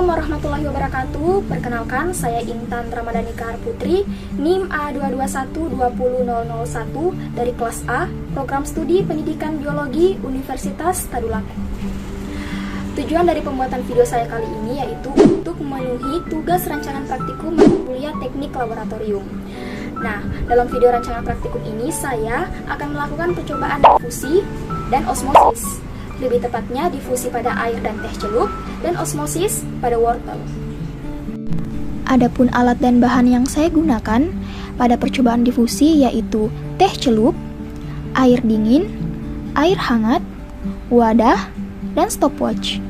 Assalamualaikum warahmatullahi wabarakatuh. Perkenalkan, saya Intan Ramadhani Kahar Putri, NIM A221-20001 dari kelas A, Program Studi Pendidikan Biologi Universitas Tadulako. Tujuan dari pembuatan video saya kali ini yaitu untuk memenuhi tugas rancangan praktikum mata kuliah teknik laboratorium. Nah, dalam video rancangan praktikum ini saya akan melakukan percobaan difusi dan osmosis. Lebih tepatnya difusi pada air dan teh celup dan osmosis pada wortel. Adapun alat dan bahan yang saya gunakan pada percobaan difusi yaitu teh celup, air dingin, air hangat, wadah, dan stopwatch.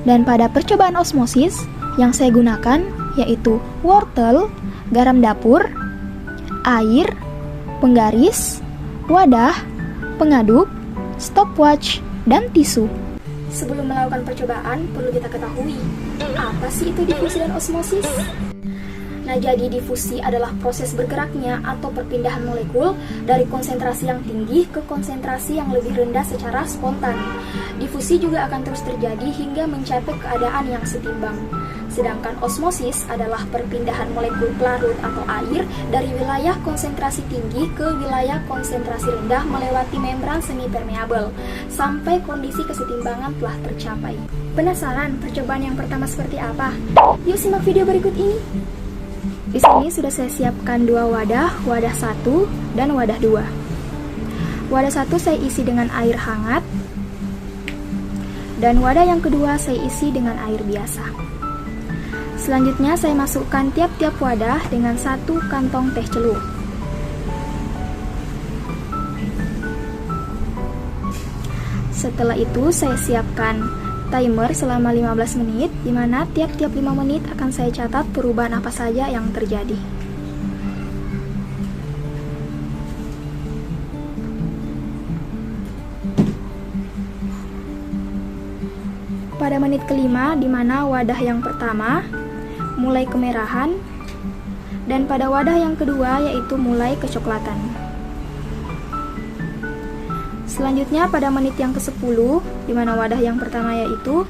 Dan pada percobaan osmosis yang saya gunakan yaitu wortel, garam dapur, air, penggaris, wadah, pengaduk, stopwatch, dan tisu. Sebelum melakukan percobaan, perlu kita ketahui, apa sih itu difusi dan osmosis? Nah, jadi difusi adalah proses bergeraknya atau perpindahan molekul dari konsentrasi yang tinggi ke konsentrasi yang lebih rendah secara spontan. Difusi juga akan terus terjadi hingga mencapai keadaan yang setimbang. Sedangkan osmosis adalah perpindahan molekul pelarut atau air dari wilayah konsentrasi tinggi ke wilayah konsentrasi rendah melewati membran semi-permeabel sampai kondisi kesetimbangan telah tercapai. Penasaran percobaan yang pertama seperti apa? Yuk simak video berikut ini. Di sini sudah saya siapkan dua wadah 1 dan wadah 2. Wadah 1 saya isi dengan air hangat dan wadah yang kedua saya isi dengan air biasa. Selanjutnya saya masukkan tiap-tiap wadah dengan 1 kantong teh celup. Setelah itu saya siapkan timer selama 15 menit, di mana tiap-tiap 5 menit akan saya catat perubahan apa saja yang terjadi. Pada menit kelima, di mana wadah yang pertama mulai kemerahan, dan pada wadah yang kedua yaitu mulai kecoklatan. Selanjutnya pada menit yang ke-10, di mana wadah yang pertama yaitu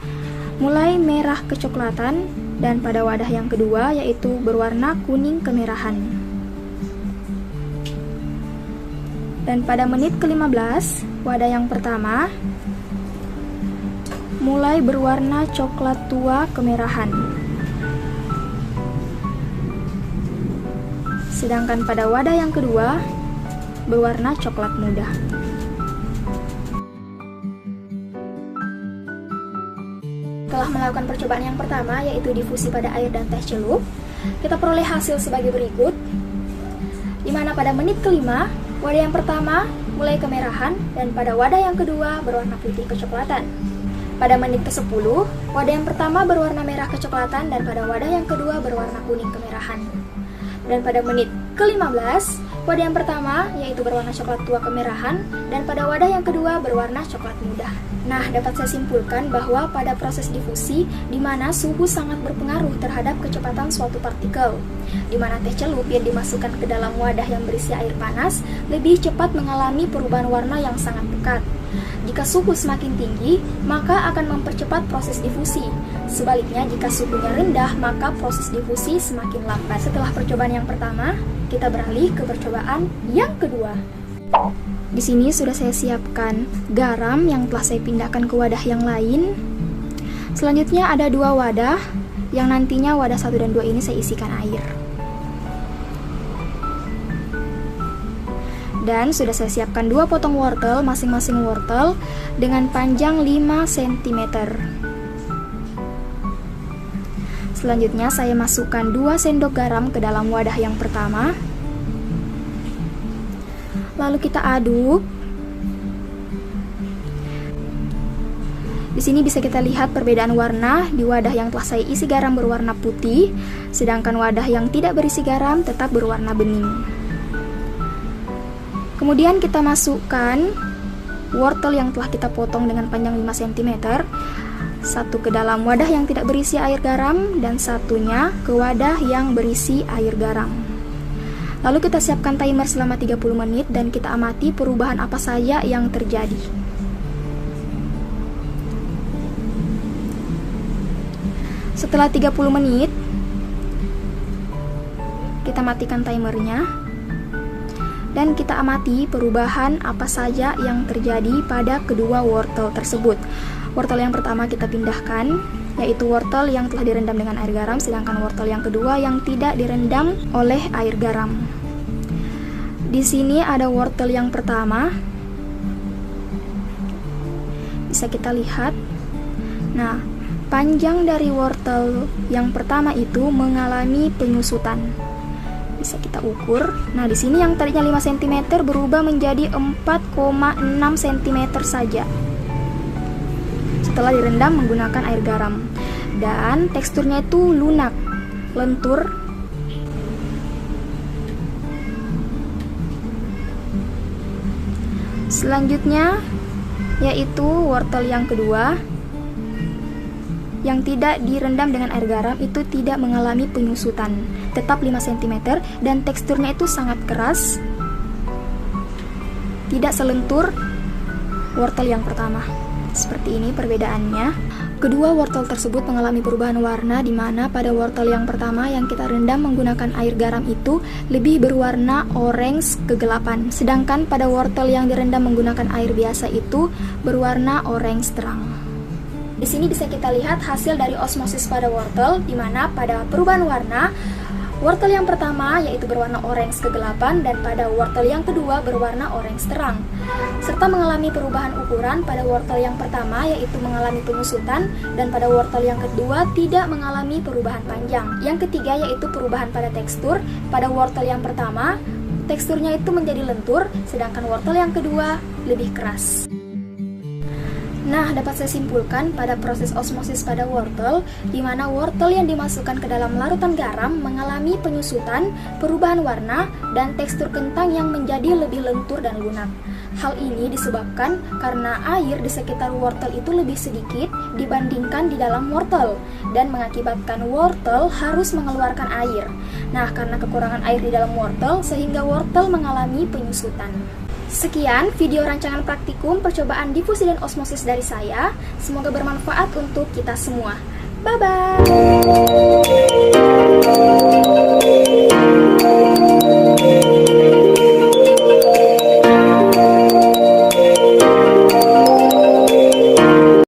mulai merah kecoklatan, dan pada wadah yang kedua yaitu berwarna kuning kemerahan. Dan pada menit ke-15, wadah yang pertama mulai berwarna coklat tua kemerahan. Sedangkan pada wadah yang kedua berwarna coklat muda. Setelah melakukan percobaan yang pertama yaitu difusi pada air dan teh celup, kita peroleh hasil sebagai berikut. Di mana pada menit kelima, wadah yang pertama mulai kemerahan dan pada wadah yang kedua berwarna putih kecoklatan. Pada menit ke-10, wadah yang pertama berwarna merah kecoklatan dan pada wadah yang kedua berwarna kuning kemerahan. Dan pada menit ke-15, wadah yang pertama yaitu berwarna coklat tua kemerahan dan pada wadah yang kedua berwarna coklat muda. Nah, dapat saya simpulkan bahwa pada proses difusi di mana suhu sangat berpengaruh terhadap kecepatan suatu partikel, di mana teh celup yang dimasukkan ke dalam wadah yang berisi air panas lebih cepat mengalami perubahan warna yang sangat pekat. Jika suhu semakin tinggi, maka akan mempercepat proses difusi. Sebaliknya, jika suhunya rendah, maka proses difusi semakin lambat. Setelah percobaan yang pertama, kita beralih ke percobaan yang kedua. Di sini sudah saya siapkan garam yang telah saya pindahkan ke wadah yang lain. Selanjutnya ada 2 wadah, yang nantinya wadah 1 dan 2 ini saya isikan air. Dan sudah saya siapkan 2 potong wortel, masing-masing wortel dengan panjang 5 cm. Selanjutnya saya masukkan 2 sendok garam ke dalam wadah yang pertama. Lalu kita aduk. Di sini bisa kita lihat perbedaan warna. Di wadah yang telah saya isi garam berwarna putih, sedangkan wadah yang tidak berisi garam tetap berwarna bening. Kemudian kita masukkan wortel yang telah kita potong dengan panjang 5 cm, satu ke dalam wadah yang tidak berisi air garam dan satunya ke wadah yang berisi air garam. Lalu kita siapkan timer selama 30 menit dan kita amati perubahan apa saja yang terjadi. Setelah 30 menit, kita matikan timernya dan kita amati perubahan apa saja yang terjadi pada kedua wortel tersebut. Wortel yang pertama kita pindahkan, yaitu wortel yang telah direndam dengan air garam, sedangkan wortel yang kedua yang tidak direndam oleh air garam. Di sini ada wortel yang pertama, bisa kita lihat. Nah, panjang dari wortel yang pertama itu mengalami penyusutan. Bisa kita ukur. Nah, di sini yang tadinya 5 cm berubah menjadi 4,6 cm saja setelah direndam menggunakan air garam. Dan teksturnya itu lunak, lentur. Selanjutnya yaitu wortel yang kedua yang tidak direndam dengan air garam, itu tidak mengalami penyusutan, tetap 5 cm dan teksturnya itu sangat keras, tidak selentur wortel yang pertama. Seperti ini perbedaannya. Kedua wortel tersebut mengalami perubahan warna, di mana pada wortel yang pertama yang kita rendam menggunakan air garam itu lebih berwarna orange kegelapan, sedangkan pada wortel yang direndam menggunakan air biasa itu berwarna orange terang. Di sini bisa kita lihat hasil dari osmosis pada wortel, di mana pada perubahan warna, wortel yang pertama yaitu berwarna orange kegelapan dan pada wortel yang kedua berwarna orange terang. Serta mengalami perubahan ukuran pada wortel yang pertama yaitu mengalami pengusutan dan pada wortel yang kedua tidak mengalami perubahan panjang. Yang ketiga yaitu perubahan pada tekstur. Pada wortel yang pertama, teksturnya itu menjadi lentur, sedangkan wortel yang kedua lebih keras. Nah, dapat saya simpulkan pada proses osmosis pada wortel, di mana wortel yang dimasukkan ke dalam larutan garam mengalami penyusutan, perubahan warna, dan tekstur kentang yang menjadi lebih lentur dan lunak. Hal ini disebabkan karena air di sekitar wortel itu lebih sedikit dibandingkan di dalam wortel, dan mengakibatkan wortel harus mengeluarkan air. Nah, karena kekurangan air di dalam wortel, sehingga wortel mengalami penyusutan. Sekian video rancangan praktikum percobaan difusi dan osmosis dari saya. Semoga bermanfaat untuk kita semua. Bye-bye!